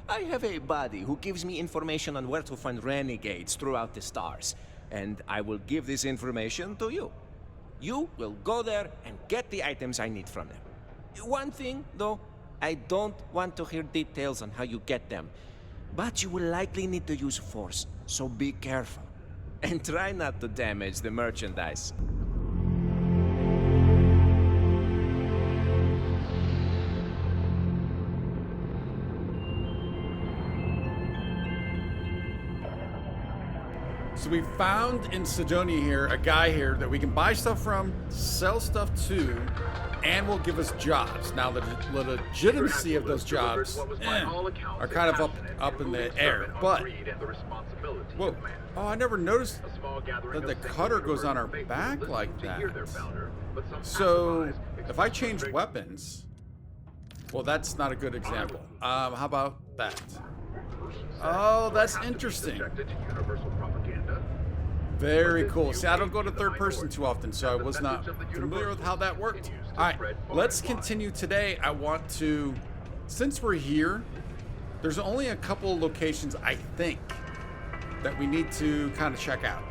I have a buddy who gives me information on where to find renegades throughout the stars, and I will give this information to you. You will go there and get the items I need from them. One thing, though, I don't want to hear details on how you get them, but you will likely need to use force, so be careful. And try not to damage the merchandise. So we found in Sidonia here a guy here that we can buy stuff from, sell stuff to, and will give us jobs. Now the legitimacy of those jobs are kind of up in the air. But whoa! Oh, I never noticed that the cutter goes on our back like that. So if I change weapons, well, that's not a good example. How about that? Oh, that's interesting. Very cool. See, I don't go to third person too often, so I was not familiar with how that worked. All right, let's continue today. I want to, since we're here, there's only a couple locations, I think, that we need to kind of check out.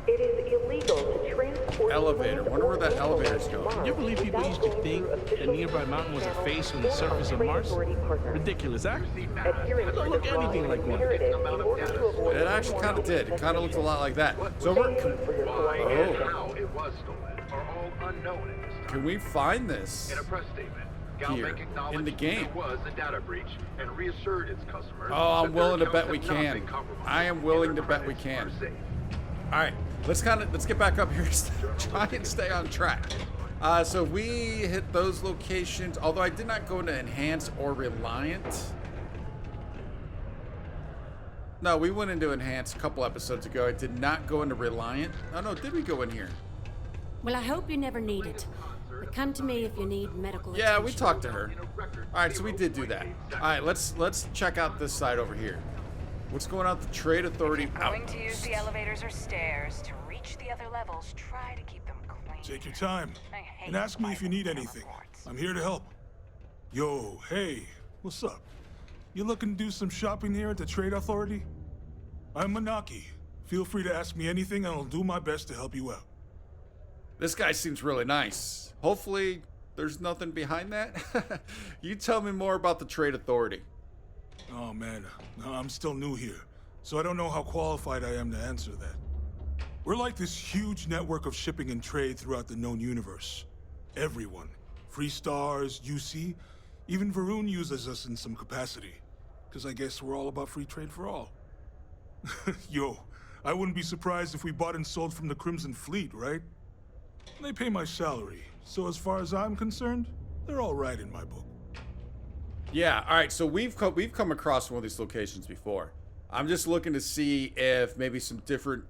It is illegal to transport... Elevator. Wonder where that elevator's going. Can you believe people used to think a nearby mountain was a face on the surface of Mars? Ridiculous, huh? It don't look anything like one. It actually kind of did. It kind of looked a lot like that. So we're... Oh. Can we find this here in the game? Oh, I'm willing to bet we can. I am willing to bet we can. All right, let's get back up here. Try and stay on track. So we hit those locations. Although I did not go into Enhance or Reliant. No, we went into Enhance a couple episodes ago. I did not go into Reliant. Oh no, did we go in here? Well, I hope you never need it. But come to me if you need medical attention. Yeah, we talked to her. All right, so we did do that. All right, let's check out this side over here. What's going on with the Trade Authority Going to use the elevators or stairs to reach the other levels. Try to keep them clean. Take your time and ask me if you need anything. I'm here to help. Yo, hey, what's up? You looking to do some shopping here at the Trade Authority? I'm Manaki. Feel free to ask me anything and I'll do my best to help you out. This guy seems really nice. Hopefully there's nothing behind that. You tell me more about the Trade Authority. Oh man, I'm still new here, so I don't know how qualified I am to answer that. We're like this huge network of shipping and trade throughout the known universe. Everyone, Free Stars, UC, even Varun uses us in some capacity. Because I guess we're all about free trade for all. Yo, I wouldn't be surprised if we bought and sold from the Crimson Fleet, right? They pay my salary, so as far as I'm concerned, they're all right in my book. Yeah, all right, so we've come across one of these locations before. I'm just looking to see if maybe some different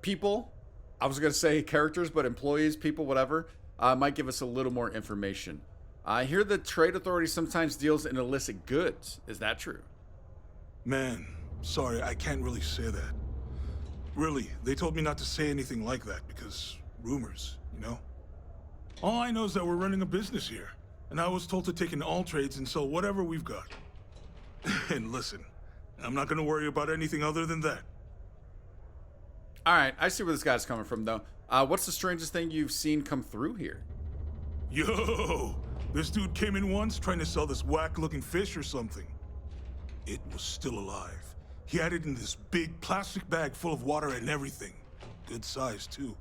people, I was going to say characters, but employees, people, whatever, might give us a little more information. I hear the Trade Authority sometimes deals in illicit goods. Is that true? Man, sorry, I can't really say that. Really, they told me not to say anything like that because rumors, you know? All I know is that we're running a business here. And I was told to take in all trades and sell whatever we've got. And listen, I'm not gonna worry about anything other than that. All right, I see where this guy's coming from, though. What's the strangest thing you've seen come through here? Yo, this dude came in once trying to sell this whack-looking fish or something. It was still alive. He had it in this big plastic bag full of water and everything. Good size, too.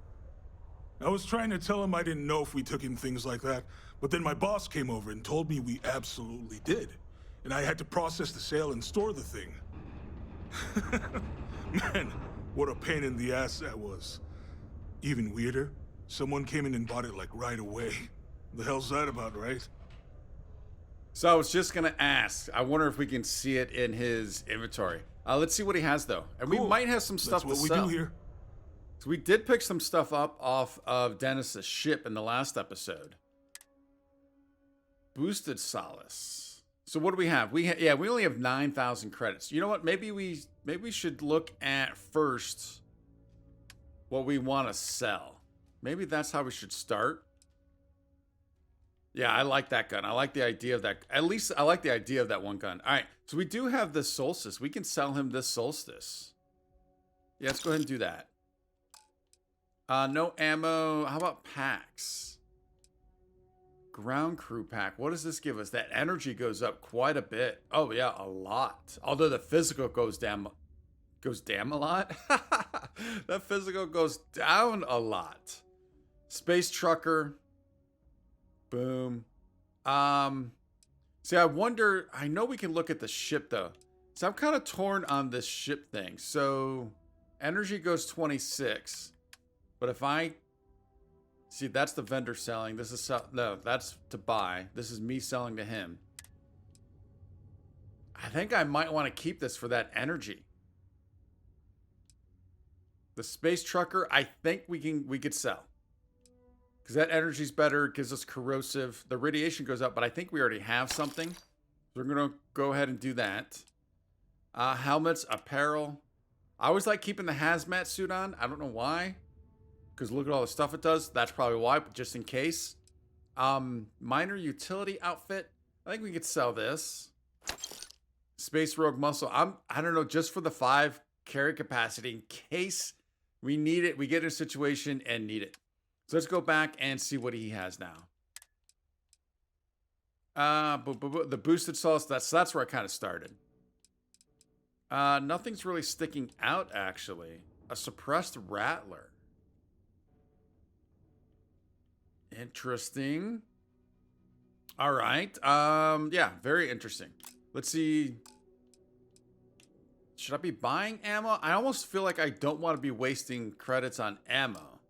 I was trying to tell him I didn't know if we took in things like that, but then my boss came over and told me we absolutely did. And I had to process the sale and store the thing. Man, what a pain in the ass that was. Even weirder, someone came in and bought it like right away. The hell's that about, right? So I was just going to ask, I wonder if we can see it in his inventory. Let's see what he has, though. And Cool. we might have some stuff That's to what sell. we do here. So we did pick some stuff up off of Dennis's ship in the last episode. Boosted Solace. So what do we have? We only have 9,000 credits. You know what? Maybe we should look at first what we want to sell. Maybe that's how we should start. Yeah, I like that gun. I like the idea of that. At least I like the idea of that one gun. All right, so we do have this Solstice. We can sell him this Solstice. Yeah, let's go ahead and do that. No ammo. How about packs? Ground crew pack. What does this give us? That energy goes up quite a bit. Oh yeah, a lot. Although the physical goes down a lot. That physical goes down a lot. Space trucker. Boom. See, I wonder, I know we can look at the ship though. So I'm kind of torn on this ship thing. So energy goes 26. But if I see, that's the vendor selling. This is no, that's to buy. This is me selling to him. I think I might want to keep this for that energy. The space trucker, I think we could sell. Because that energy's better, it gives us corrosive. The radiation goes up, but I think we already have something. So we're going to go ahead and do that. Helmets, apparel. I always like keeping the hazmat suit on. I don't know why. Because look at all the stuff it does. That's probably why, but just in case. Minor utility outfit. I think we could sell this. Space Rogue Muscle. I don't know, just for the 5 carry capacity in case we need it. We get in a situation and need it. So let's go back and see what he has now. The boosted sauce, that's where I kind of started. Nothing's really sticking out, actually. A suppressed rattler. Interesting. All right. Yeah, very interesting. Let's see. Should I be buying ammo? I almost feel like I don't want to be wasting credits on ammo.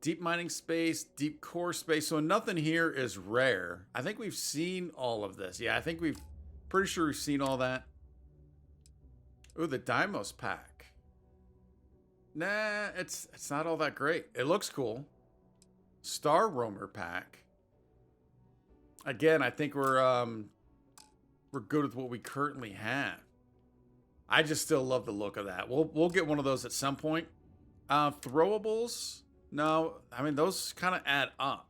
Deep mining space, deep core space. So nothing here is rare. I think we've seen all of this. Yeah, I think pretty sure we've seen all that. Ooh, the Deimos pack. Nah, it's not all that great. It looks cool. Star Roamer pack. Again, I think we're good with what we currently have. I just still love the look of that. We'll get one of those at some point. Throwables. No, I mean, those kind of add up.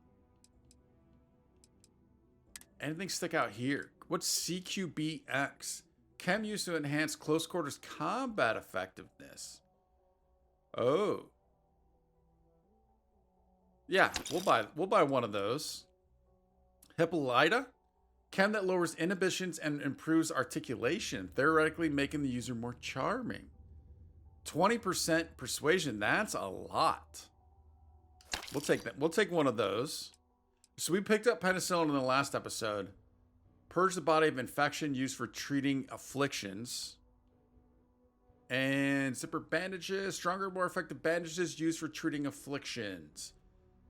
Anything stick out here? What's CQBX? Chem used to enhance close quarters combat effectiveness. Oh. Yeah, we'll buy one of those. Hippolyta? Chem that lowers inhibitions and improves articulation, theoretically making the user more charming. 20% persuasion, that's a lot. We'll take that. We'll take one of those. So we picked up penicillin in the last episode. Purge the body of infection used for treating afflictions. And zipper bandages. Stronger, more effective bandages used for treating afflictions.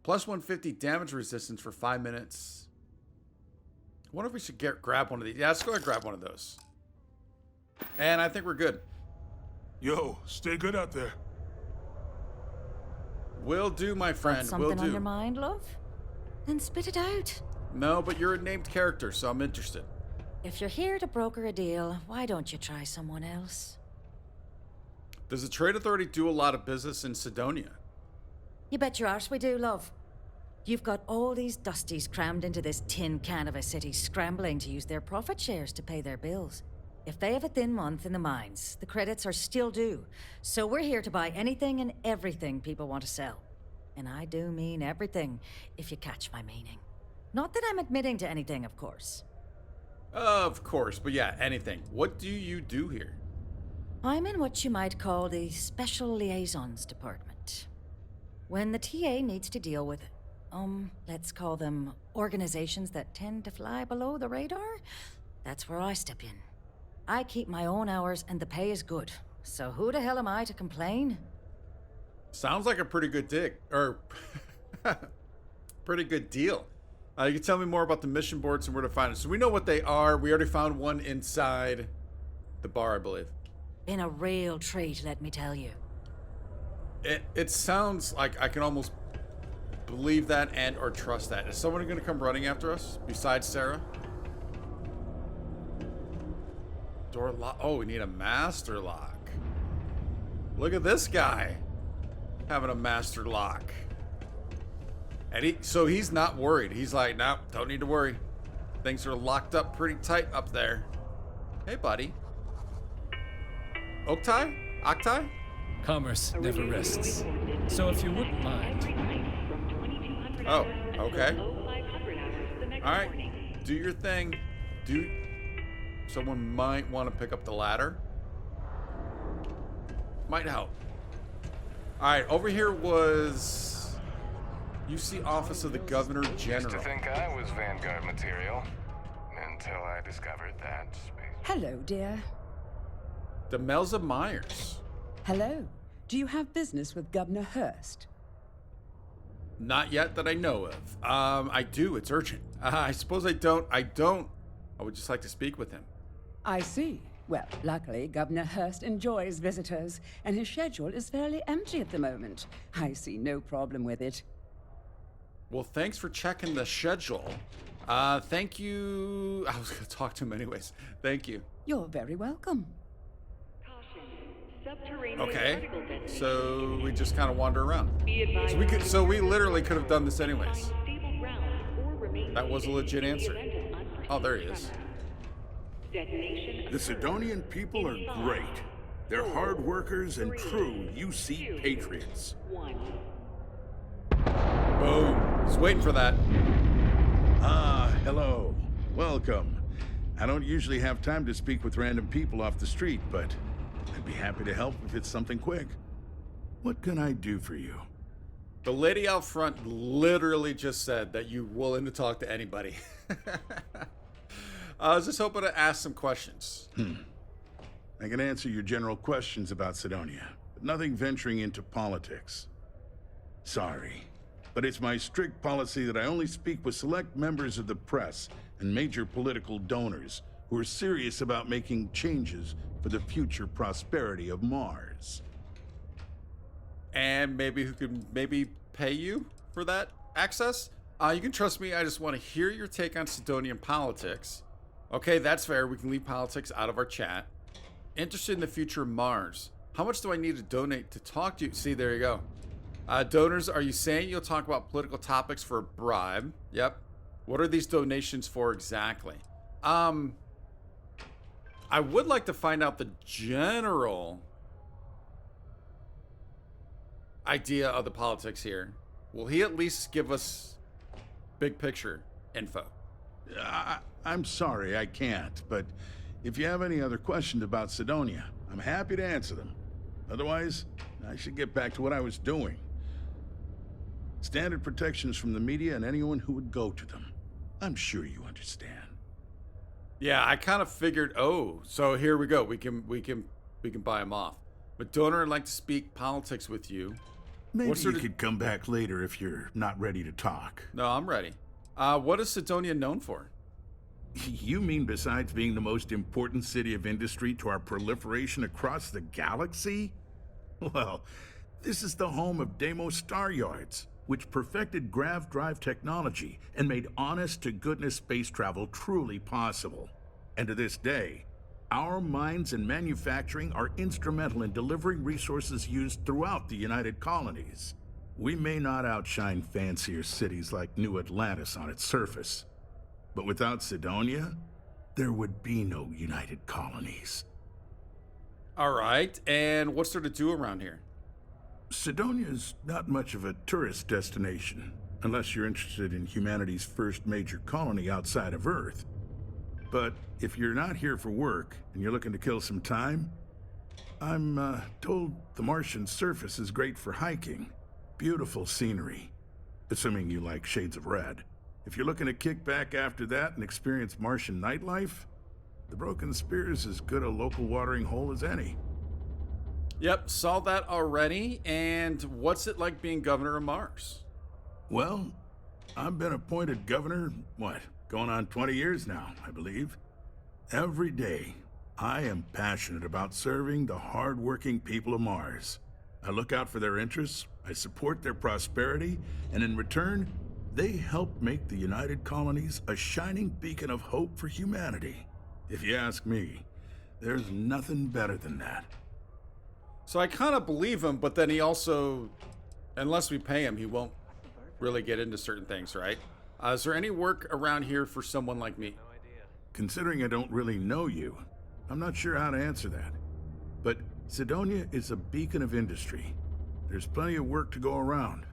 Plus 150 damage resistance for 5 minutes. I wonder if we should grab one of these. Yeah, let's go ahead and grab one of those. And I think we're good. Yo, stay good out there. Will do, my friend. Got something Will do. on your mind, love? Then spit it out. No, but you're a named character, so I'm interested. If you're here to broker a deal, why don't you try someone else? Does the Trade Authority do a lot of business in Sidonia? You bet your arse we do, love. You've got all these dusties crammed into this tin can of a city, scrambling to use their profit shares to pay their bills. If they have a thin month in the mines, the credits are still due. So we're here to buy anything and everything people want to sell. And I do mean everything, if you catch my meaning. Not that I'm admitting to anything, of course. Of course, but yeah, anything. What do you do here? I'm in what you might call the Special Liaisons Department. When the TA needs to deal with, let's call them organizations that tend to fly below the radar, that's where I step in. I keep my own hours and the pay is good. So who the hell am I to complain? Sounds like a pretty good dig, or pretty good deal. You can tell me more about the mission boards and where to find them. So we know what they are. We already found one inside the bar, I believe. Been a real treat, let me tell you. It sounds like I can almost believe that and or trust that. Is someone going to come running after us besides Sarah? Door lock. Oh, we need a master lock. Look at this guy having a master lock. And so he's not worried. He's like, no, don't need to worry. Things are locked up pretty tight up there. Hey, buddy. Oktai? Oktai? Commerce never rests. So if you wouldn't mind. Oh, okay. All right. Do your thing. Someone might want to pick up the ladder. Might help. All right, over here was UC Office of the Governor General. Used to think I was Vanguard material until I discovered that space. Hello, dear. Demelza Myers. Hello. Do you have business with Governor Hurst? Not yet that I know of. I do. It's urgent. I suppose I don't. I would just like to speak with him. I see. Well, luckily, Governor Hurst enjoys visitors, and his schedule is fairly empty at the moment. I see no problem with it. Well, thanks for checking the schedule. Thank you. I was going to talk to him anyways. Thank you. You're very welcome. Okay. So we just kind of wander around. So we literally could have done this anyways. That was a legit answer. Oh, there he is. The Sidonian people are great. They're hard workers and true UC patriots. Boom. Just waiting for that. Ah, hello. Welcome. I don't usually have time to speak with random people off the street, but I'd be happy to help if it's something quick. What can I do for you? The lady out front literally just said that you're willing to talk to anybody. I was just hoping to ask some questions. I can answer your general questions about Sidonia, but nothing venturing into politics. Sorry, but it's my strict policy that I only speak with select members of the press and major political donors who are serious about making changes for the future prosperity of Mars. And maybe who could pay you for that access? You can trust me, I just want to hear your take on Sidonian politics. Okay, that's fair. We can leave politics out of our chat. Interested in the future of Mars. How much do I need to donate to talk to you? See, there you go. Donors, are you saying you'll talk about political topics for a bribe? Yep. What are these donations for exactly? I would like to find out the general idea of the politics here. Will he at least give us big picture info? I'm sorry, I can't, but if you have any other questions about Sidonia, I'm happy to answer them. Otherwise, I should get back to what I was doing. Standard protections from the media and anyone who would go to them. I'm sure you understand. Yeah, I kind of figured, so here we go. We can buy him off. But donor, I'd like to speak politics with you. Maybe you could come back later if you're not ready to talk. No, I'm ready. What is Sidonia known for? You mean besides being the most important city of industry to our proliferation across the galaxy? Well, this is the home of Deimos Star Yards, which perfected grav drive technology and made honest-to-goodness space travel truly possible. And to this day, our mines and manufacturing are instrumental in delivering resources used throughout the United Colonies. We may not outshine fancier cities like New Atlantis on its surface, but without Sidonia, there would be no United Colonies. All right, and what's there to do around here? Sidonia's not much of a tourist destination, unless you're interested in humanity's first major colony outside of Earth. But if you're not here for work and you're looking to kill some time, I'm told the Martian surface is great for hiking. Beautiful scenery, assuming you like shades of red. If you're looking to kick back after that and experience Martian nightlife, the Broken Spear is as good a local watering hole as any. Yep, saw that already. And what's it like being governor of Mars? Well, I've been appointed governor, going on 20 years now, I believe. Every day, I am passionate about serving the hard-working people of Mars. I look out for their interests, I support their prosperity, and in return, they help make the United Colonies a shining beacon of hope for humanity. If you ask me, there's nothing better than that. So I kind of believe him, but then he also, unless we pay him, he won't really get into certain things, right? Is there any work around here for someone like me? Considering I don't really know you, I'm not sure how to answer that. But Sidonia is a beacon of industry. There's plenty of work to go around.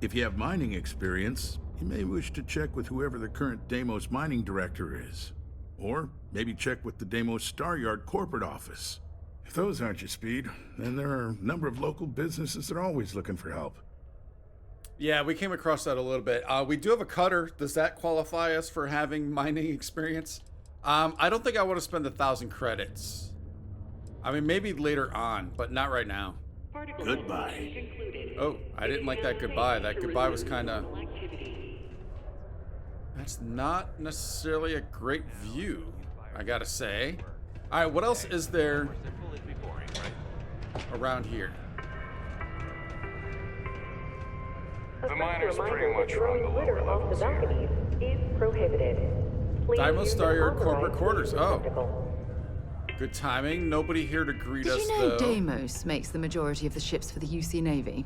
If you have mining experience, you may wish to check with whoever the current Deimos mining director is. Or maybe check with the Deimos Staryard corporate office. If those aren't your speed, then there are a number of local businesses that are always looking for help. Yeah, we came across that a little bit. We do have a cutter. Does that qualify us for having mining experience? I don't think I want to spend 1,000 credits. I mean, maybe later on, but not right now. Goodbye. Oh, I didn't like that goodbye. That goodbye was kind of... That's not necessarily a great view, I gotta say. All right, what else is there around here? The miners pretty much run the lower levels here. Is prohibited. Deimos Staryard corporate quarters. Oh. Good timing. Nobody here to greet us, Did you know though. Deimos makes the majority of the ships for the UC Navy?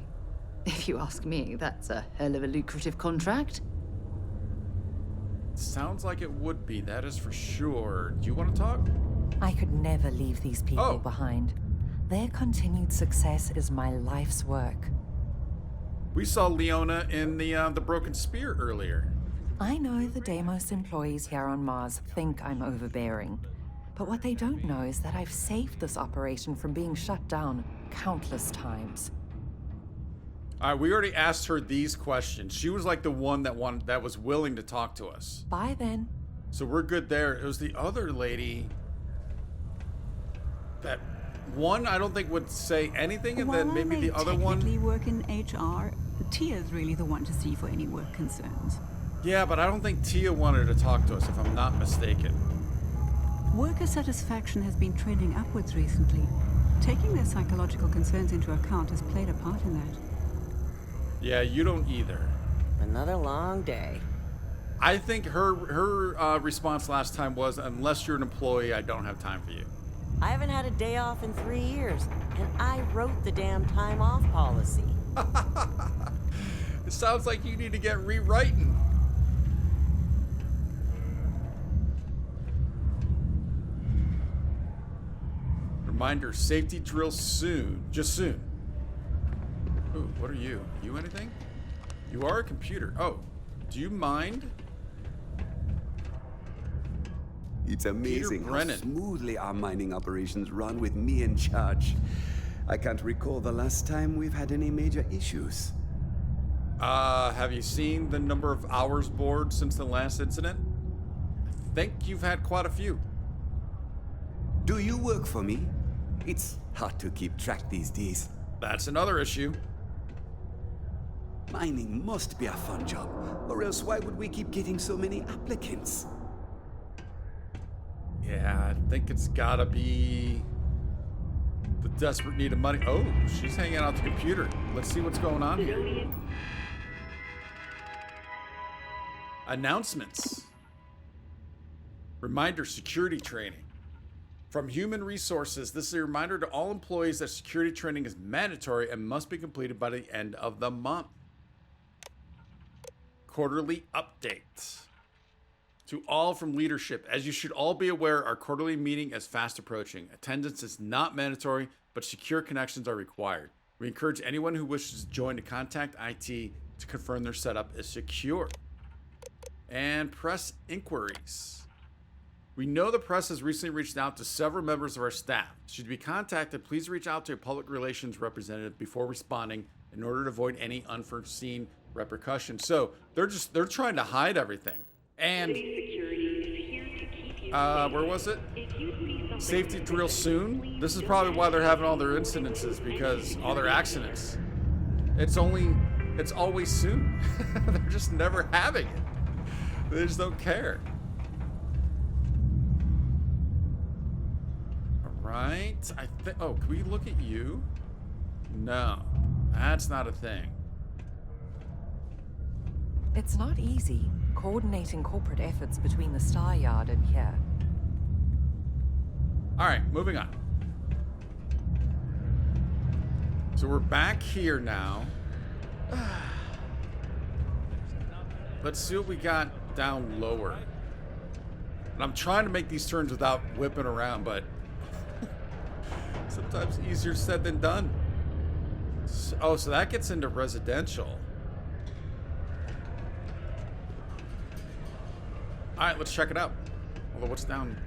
If you ask me, that's a hell of a lucrative contract. Sounds like it would be, that is for sure. Do you want to talk? I could never leave these people behind. Their continued success is my life's work. We saw Leona in the Broken Spear earlier. I know the Deimos employees here on Mars think I'm overbearing. But what they don't know is that I've saved this operation from being shut down countless times. All right, we already asked her these questions. She was like the one that was willing to talk to us. Bye then. So we're good there. It was the other lady that one I don't think would say anything, and then maybe the other one. Technically work in HR. Tia is really the one to see for any work concerns. Yeah, but I don't think Tia wanted to talk to us, if I'm not mistaken. Worker satisfaction has been trending upwards recently. Taking their psychological concerns into account has played a part in that. Yeah, you don't either. Another long day. I think her response last time was, unless you're an employee, I don't have time for you. I haven't had a day off in 3 years, and I wrote the damn time off policy. It sounds like you need to get rewriting. Reminder, safety drill soon. Just soon. Ooh, what are you? You anything? You are a computer. Oh, do you mind? It's amazing how Brennan. smoothly our mining operations run with me in charge. I can't recall the last time we've had any major issues. Have you seen the number of hours bored since the last incident? I think you've had quite a few. Do you work for me? It's hard to keep track these days. That's another issue. Mining must be a fun job, or else why would we keep getting so many applicants? Yeah, I think it's gotta be the desperate need of money. Oh, she's hanging out the computer. Let's see what's going on here. Announcements. Reminder, security training. From Human Resources, this is a reminder to all employees that security training is mandatory and must be completed by the end of the month. Quarterly updates. To all from leadership, as you should all be aware, our quarterly meeting is fast approaching. Attendance is not mandatory, but secure connections are required. We encourage anyone who wishes to join to contact IT to confirm their setup is secure. And press inquiries. We know the press has recently reached out to several members of our staff. Should you be contacted, please reach out to a public relations representative before responding in order to avoid any unforeseen repercussions. So they're trying to hide everything. And where was it? Safety drill soon. This is probably why they're having all their incidences, because all their accidents. It's always soon. They're just never having it. They just don't care. All right. Oh, can we look at you? No, that's not a thing. It's not easy coordinating corporate efforts between the Staryard and here. All right, moving on. So we're back here now. let's see what we got down lower. And I'm trying to make these turns without whipping around, but sometimes easier said than done. Oh, so that gets into residential. Alright, let's check it out. Although, what's down?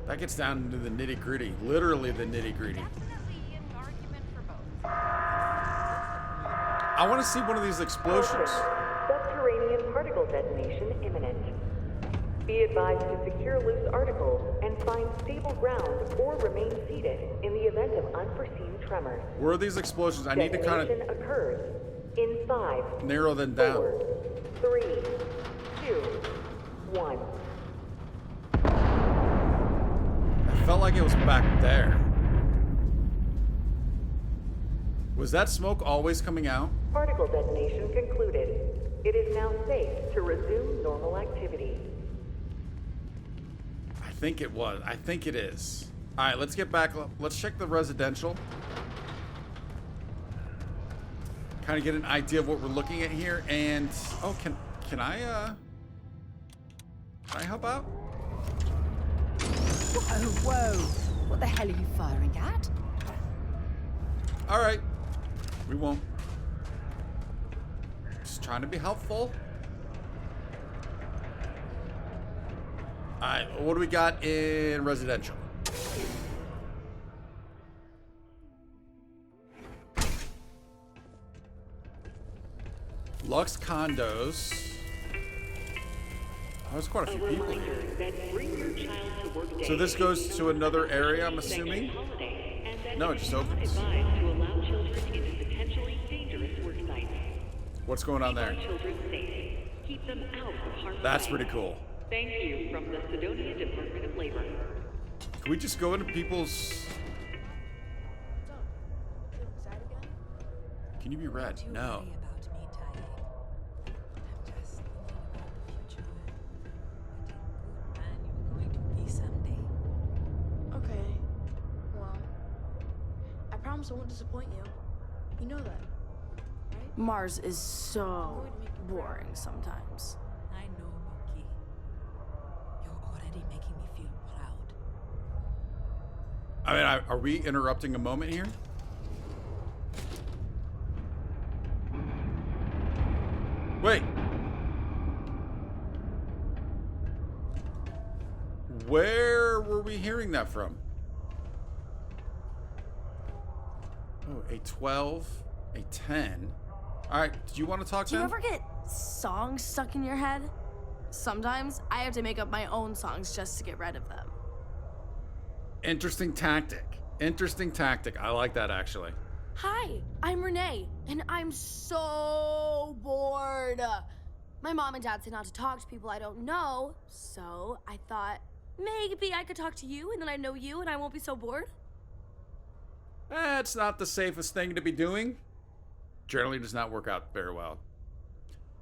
That gets down into the nitty-gritty. Literally the nitty-gritty. I want to see one of these explosions. Subterranean particle detonation imminent. Be advised to secure loose articles and find stable ground or remain seated in the event of unforeseen tremors. Where are these explosions? I need to kind of occurs in 5, narrow them down. 4, 3, 2, 1. I felt like it was back there. Was that smoke always coming out? Particle detonation concluded. It is now safe to resume normal activity. I think it was. I think it is. All right, let's get back. Let's check the residential. Kind of get an idea of what we're looking at here. And oh, can I help out? Whoa! What the hell are you firing at? All right, we won't. Just trying to be helpful. All right, what do we got in residential? Lux condos. Oh, there's quite a few people here. So this goes to another area, I'm assuming? No, it just opens. What's going on there? That's pretty cool. Thank you from the Sidonia Department of Labor. Can we just go into people's... Can you be red? No. Okay. Well, I promise I won't disappoint you. You know that, right? Mars is so boring sometimes. I know, Mookie. You're already making me feel proud. I mean, are we interrupting a moment here? Wait. Where were we hearing that from? Oh, a 12, a 10. All right, do you want to talk to Do you him? ever get songs stuck in your head? Sometimes I have to make up my own songs just to get rid of them. Interesting tactic. Interesting tactic. I like that, actually. Hi, I'm Renee, and I'm so bored. My mom and dad say not to talk to people I don't know, so I thought maybe I could talk to you, and then I know you, and I won't be so bored. It's not the safest thing to be doing. Generally does not work out very well.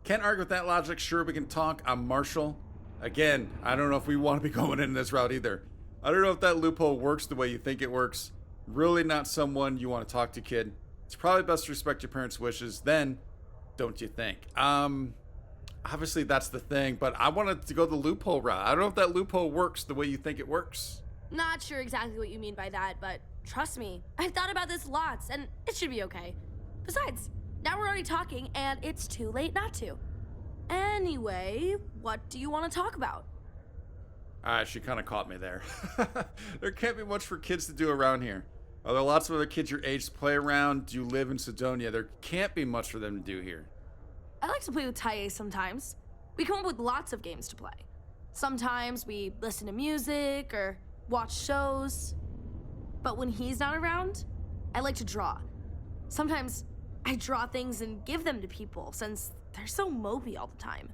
Can't argue with that logic. Sure, we can talk. I'm Marshall. Again, I don't know if we want to be going in this route either. I don't know if that loophole works the way you think it works. Really not someone you want to talk to, kid. It's probably best to respect your parents' wishes. Then, don't you think? Obviously that's the thing, but I wanted to go the loophole route. I don't know if that loophole works the way you think it works. Not sure exactly what you mean by that, but trust me, I've thought about this lots, and it should be okay. Besides, now we're already talking, and it's too late not to. Anyway, what do you want to talk about? She kind of caught me there. There can't be much for kids to do around here. Are there lots of other kids your age to play around? Do you live in Sidonia? There can't be much for them to do here. I like to play with Taye sometimes. We come up with lots of games to play. Sometimes we listen to music or watch shows. But when he's not around, I like to draw. Sometimes I draw things and give them to people since they're so mopey all the time.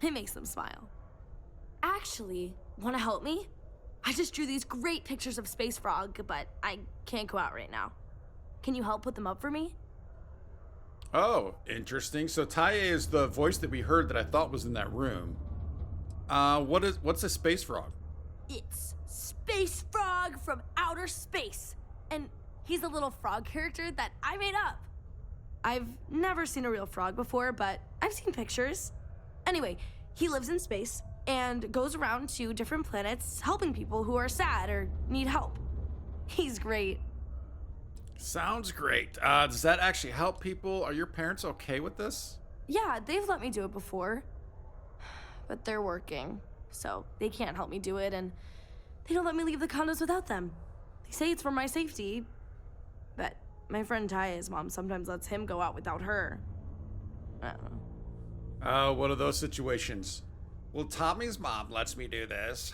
It makes them smile. Actually, want to help me? I just drew these great pictures of Space Frog, but I can't go out right now. Can you help put them up for me? Oh, interesting. So Taye is the voice that we heard that I thought was in that room. What's a Space Frog? It's Space Frog from outer space. And he's a little frog character that I made up. I've never seen a real frog before, but I've seen pictures. Anyway, he lives in space and goes around to different planets helping people who are sad or need help. He's great. Sounds great. Does that actually help people? Are your parents okay with this? Yeah, they've let me do it before. But they're working, so they can't help me do it, and they don't let me leave the condos without them. They say it's for my safety, but my friend Taya's mom sometimes lets him go out without her. I don't know. Oh, one of those situations. Well, Tommy's mom lets me do this.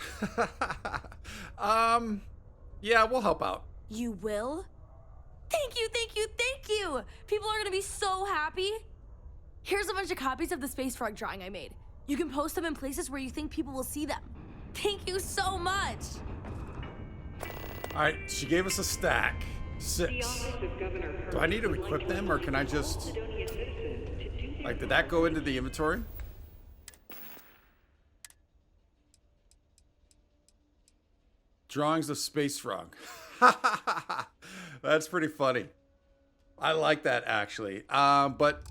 Yeah, we'll help out. You will? Thank you, thank you, thank you! People are gonna be so happy. Here's a bunch of copies of the space frog drawing I made. You can post them in places where you think people will see them. Thank you so much! Alright, she gave us a stack. 6. Do I need to equip them, or can I just... Like, did that go into the inventory? Drawings of Space Frog. That's pretty funny. I like that, actually. But...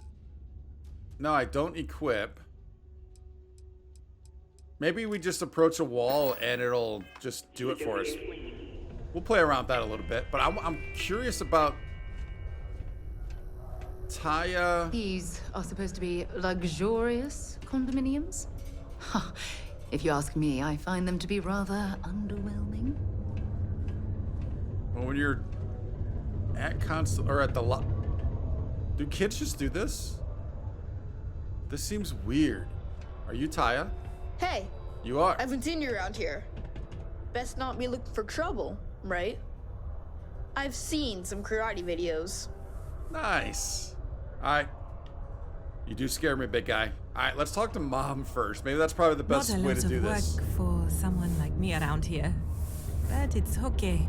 No, I don't equip. Maybe we just approach a wall and it'll just do it for us. We'll play around with that a little bit, but I'm curious about Taya. These are supposed to be luxurious condominiums? If you ask me, I find them to be rather underwhelming. Well, when you're at console or at the lot, do kids just do this? This seems weird. Are you Taya? Hey. You are. I haven't seen you around here. Best not be looking for trouble, right? I've seen some karate videos. Nice. Alright. You do scare me, big guy. Alright, let's talk to Mom first. Maybe that's probably the best way to do this. Not a lot of work for someone like me around here. But it's okay.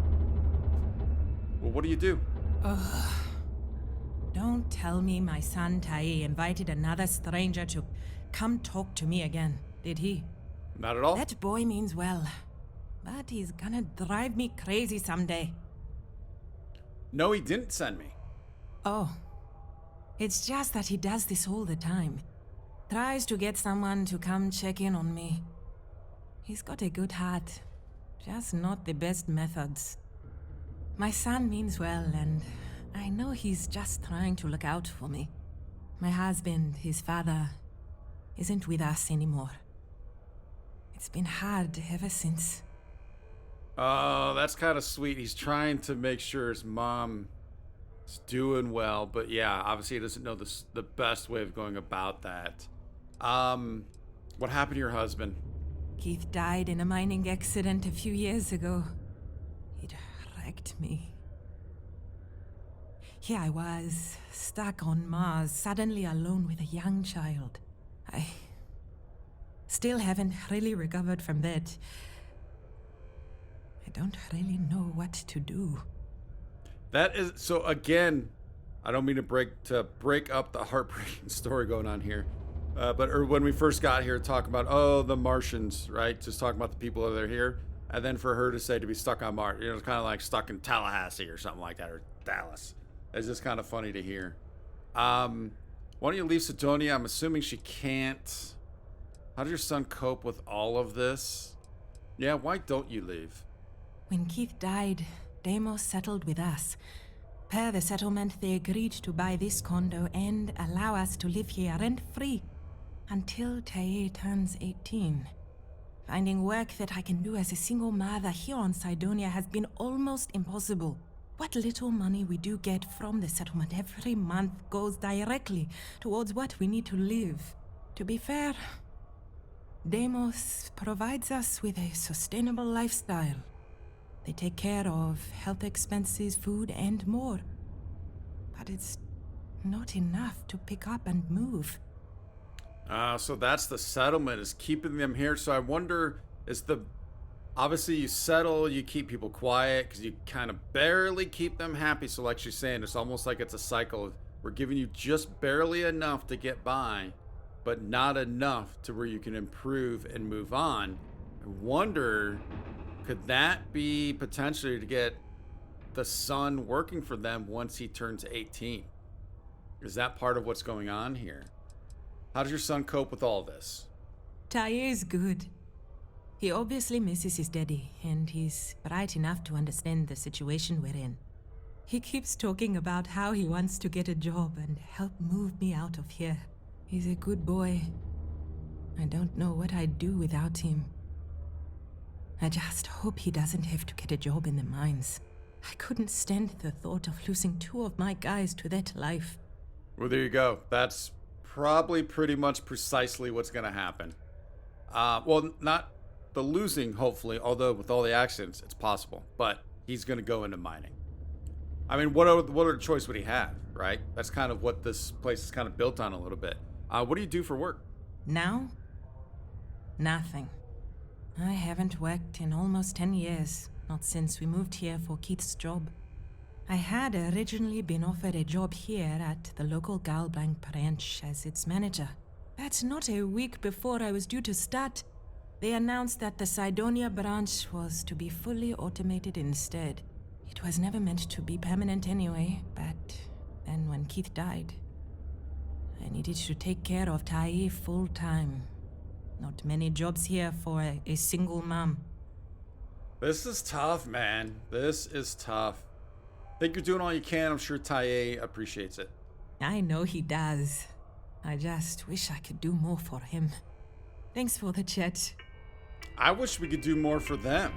Well, what do you do? Ugh. Don't tell me my son Tai invited another stranger to come talk to me again, did he? Not at all. That boy means well. But he's gonna drive me crazy someday. No, he didn't send me. Oh. It's just that he does this all the time. Tries to get someone to come check in on me. He's got a good heart. Just not the best methods. My son means well, and I know he's just trying to look out for me. My husband, his father, isn't with us anymore. It's been hard ever since. Oh, that's kind of sweet. He's trying to make sure his mom is doing well, but yeah, obviously he doesn't know the best way of going about that. What happened to your husband? Keith died in a mining accident a few years ago. It wrecked me. Here I was, stuck on Mars, suddenly alone with a young child. I still haven't really recovered from that. I don't really know what to do. That is so. Again, I don't mean to break up the heartbreaking story going on here, but when we first got here, talking about the Martians, right? Just talking about the people that are here, and then for her to say to be stuck on Mars, it's kind of like stuck in Tallahassee or something like that, or Dallas. It's just kind of funny to hear. Why don't you leave Sidonia? I'm assuming she can't. How does your son cope with all of this? Yeah, why don't you leave? When Keith died, Deimos settled with us. Per the settlement, they agreed to buy this condo and allow us to live here rent-free until Tae turns 18. Finding work that I can do as a single mother here on Sidonia has been almost impossible. What little money we do get from the settlement every month goes directly towards what we need to live. To be fair, Deimos provides us with a sustainable lifestyle. They take care of health expenses, food, and more. But it's not enough to pick up and move. So that's the settlement, is keeping them here. So I wonder, obviously you settle, you keep people quiet because you kind of barely keep them happy. So like she's saying, it's almost like it's a cycle. We're giving you just barely enough to get by, but not enough to where you can improve and move on. I wonder, could that be potentially to get the son working for them once he turns 18? Is that part of what's going on here? How does your son cope with all this? Taye is good. He obviously misses his daddy, and he's bright enough to understand the situation we're in. He keeps talking about how he wants to get a job and help move me out of here. He's a good boy. I don't know what I'd do without him. I just hope he doesn't have to get a job in the mines. I couldn't stand the thought of losing 2 of my guys to that life. Well, there you go. That's probably pretty much precisely what's going to happen. Well, not the losing, hopefully, although with all the accidents, it's possible. But he's going to go into mining. I mean, what other choice would he have, right? That's kind of what this place is kind of built on a little bit. What do you do for work? Now? Nothing. I haven't worked in almost 10 years, not since we moved here for Keith's job. I had originally been offered a job here at the local Galblanc branch as its manager. But not a week before I was due to start, they announced that the Cydonia branch was to be fully automated instead. It was never meant to be permanent anyway, but then when Keith died, I needed to take care of Taye full time. Not many jobs here for a single mom. This is tough, man. This is tough. Think you're doing all you can. I'm sure Taye appreciates it. I know he does. I just wish I could do more for him. Thanks for the chat. I wish we could do more for them.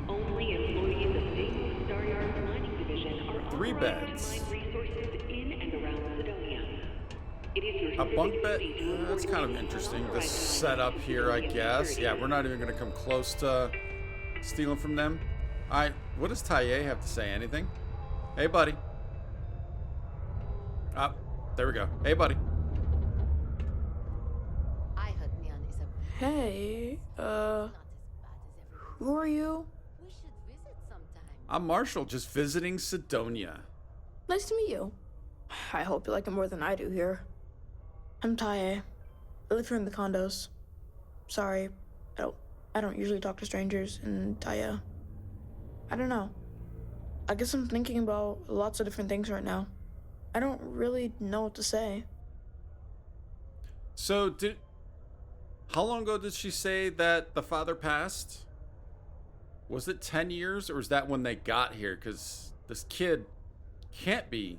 Only employees of Deimos Staryard's mining division are 3 beds. resources in and around Sidonia. It is your A bunk bed? That's kind of interesting. The setup here, I guess. Yeah, we're not even going to come close to stealing from them. Alright, what does Taye have to say? Anything? Hey, buddy. There we go. Hey, buddy. Hey, who are you? I'm Marshall, just visiting Sidonia. Nice to meet you. I hope you like it more than I do here. I'm Taye. I live here in the condos. Sorry, I don't usually talk to strangers in Taye. I don't know. I guess I'm thinking about lots of different things right now. I don't really know what to say. So, how long ago did she say that the father passed? Was it 10 years, or was that when they got here? Because this kid can't be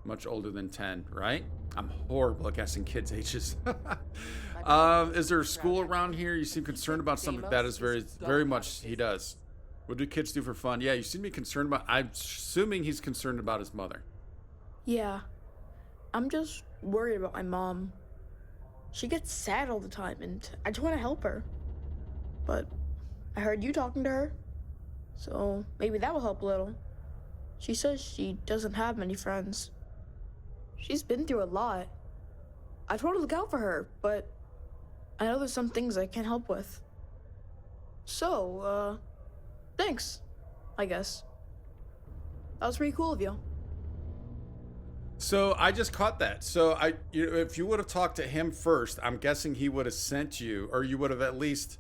much older than 10, right? I'm horrible at guessing kids' ages. Is there a school around here? You seem concerned about something. That is very much he does. What do kids do for fun? Yeah, you seem to be concerned about... I'm assuming he's concerned about his mother. Yeah. I'm just worried about my mom. She gets sad all the time, and I just want to help her. But I heard you talking to her, so maybe that will help a little. She says she doesn't have many friends. She's been through a lot. I try to look out for her, but I know there's some things I can't help with. So, thanks, I guess. That was pretty cool of you. So I just caught that. So if you would have talked to him first, I'm guessing he would have sent you, or you would have at least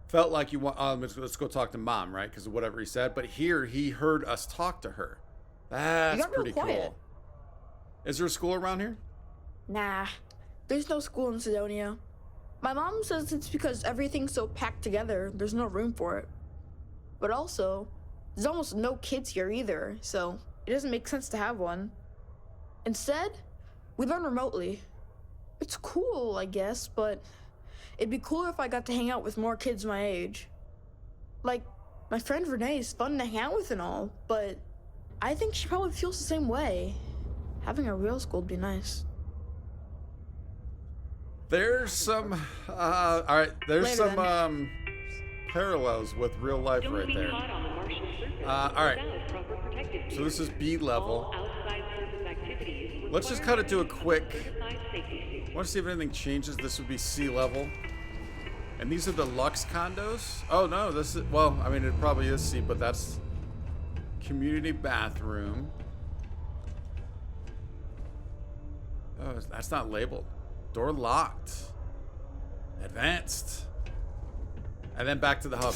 felt like you want. Let's go talk to mom, right? Because of whatever he said. But here he heard us talk to her. That's pretty cool. Is there a school around here? Nah, there's no school in Sidonia. My mom says it's because everything's so packed together, there's no room for it. But also, there's almost no kids here either, so it doesn't make sense to have one. Instead, we learn remotely. It's cool, I guess, but it'd be cooler if I got to hang out with more kids my age. Like, my friend Renee is fun to hang out with and all, but I think she probably feels the same way. Having a real school would be nice. There's some, all right, there's some parallels with real life right there. All right, so this is B level. Let's just kind of do a quick, I want to see if anything changes. This would be C level. And these are the Lux condos. Oh no, this is, well, I mean, it probably is C, but that's community bathroom. Oh, that's not labeled. Door locked. Advanced. And then back to the hub.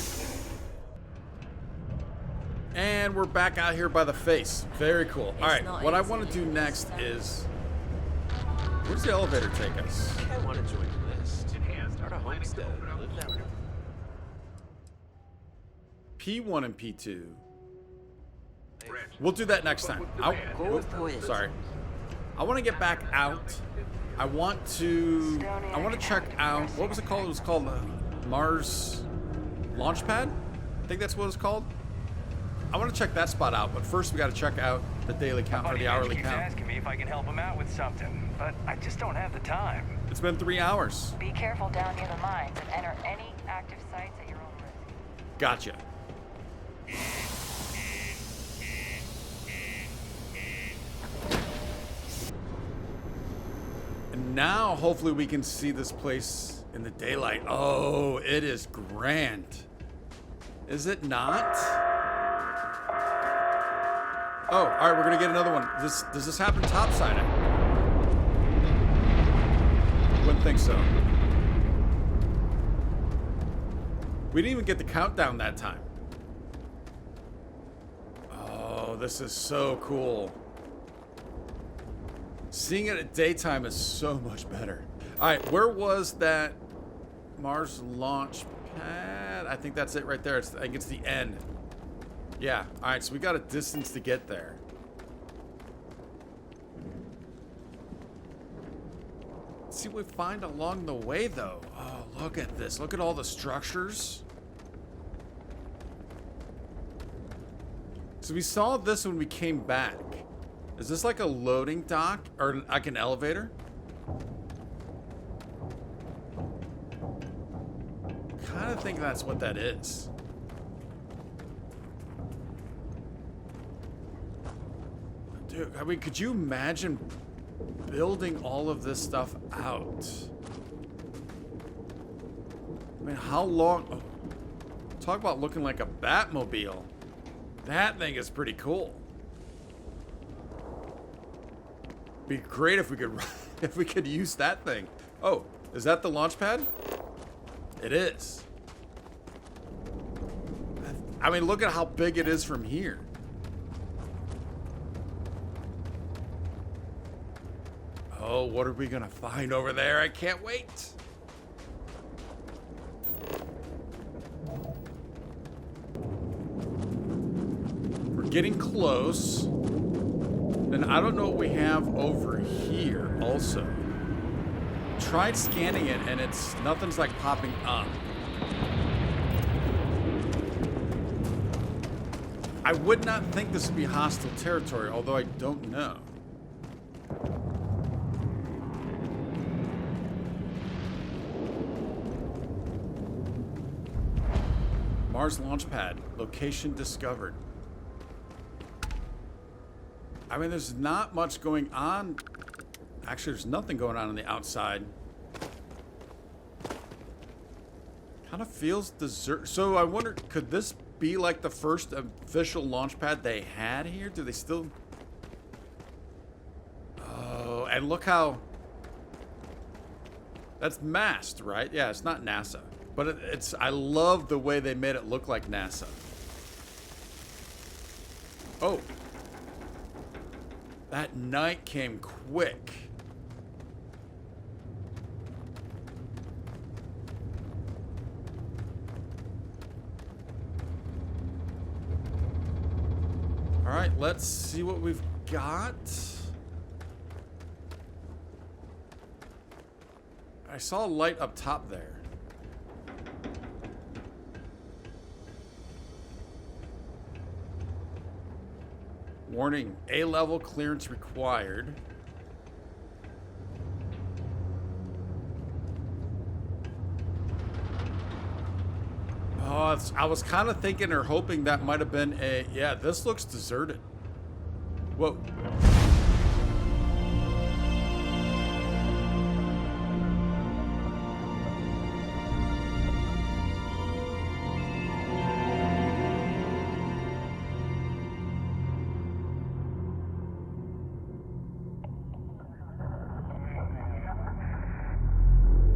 And we're back out here by the face. Very cool. All right, what I want to do next is... Where's the elevator take us? I want to join the list. Start a homestead. Live down there. P1 and P2. We'll do that next time. Sorry. I want to get back out. I want to check out, what was it called? It was called Mars Launchpad? I think that's what it's called. I want to check that spot out, but first we got to check out the daily count or the hourly count. Asking me if I can help him out with something, but I just don't have the time. It's been 3 hours. Be careful down near the mines and enter any active sites at your own risk. Gotcha. And now, hopefully, we can see this place in the daylight. Oh, it is grand. Is it not? Oh, all right, we're gonna get another one. Does this happen topside? Wouldn't think so. We didn't even get the countdown that time. Oh, this is so cool. Seeing it at daytime is so much better. All right, where was that Mars launch pad? I think that's it right there. I think it's the end. Yeah, all right, so we got a distance to get there. Let's see what we find along the way, though. Oh, look at this. Look at all the structures. So we saw this when we came back. Is this like a loading dock or like an elevator? Kind of think that's what that is. Dude, I mean, could you imagine building all of this stuff out? I mean, how long? Oh, talk about looking like a Batmobile. That thing is pretty cool. Be great if we could use that thing. Oh, is that the launch pad? It is. I mean, look at how big it is from here. Oh, what are we gonna find over there? I can't wait. We're getting close. And I don't know what we have over here also. Tried scanning it and nothing's like popping up. I would not think this would be hostile territory, although I don't know. Mars launch pad, location discovered. I mean, there's not much going on. Actually, there's nothing going on the outside. Kind of feels desert. So I wonder, could this be like the first official launch pad they had here? Do they still? Oh, and look how. That's mast, right? Yeah, it's not NASA. But it's, I love the way they made it look like NASA. Oh. That night came quick. All right, let's see what we've got. I saw a light up top there. Warning, A-level clearance required. Oh, I was kind of thinking or hoping that might have been a... Yeah, this looks deserted. Whoa.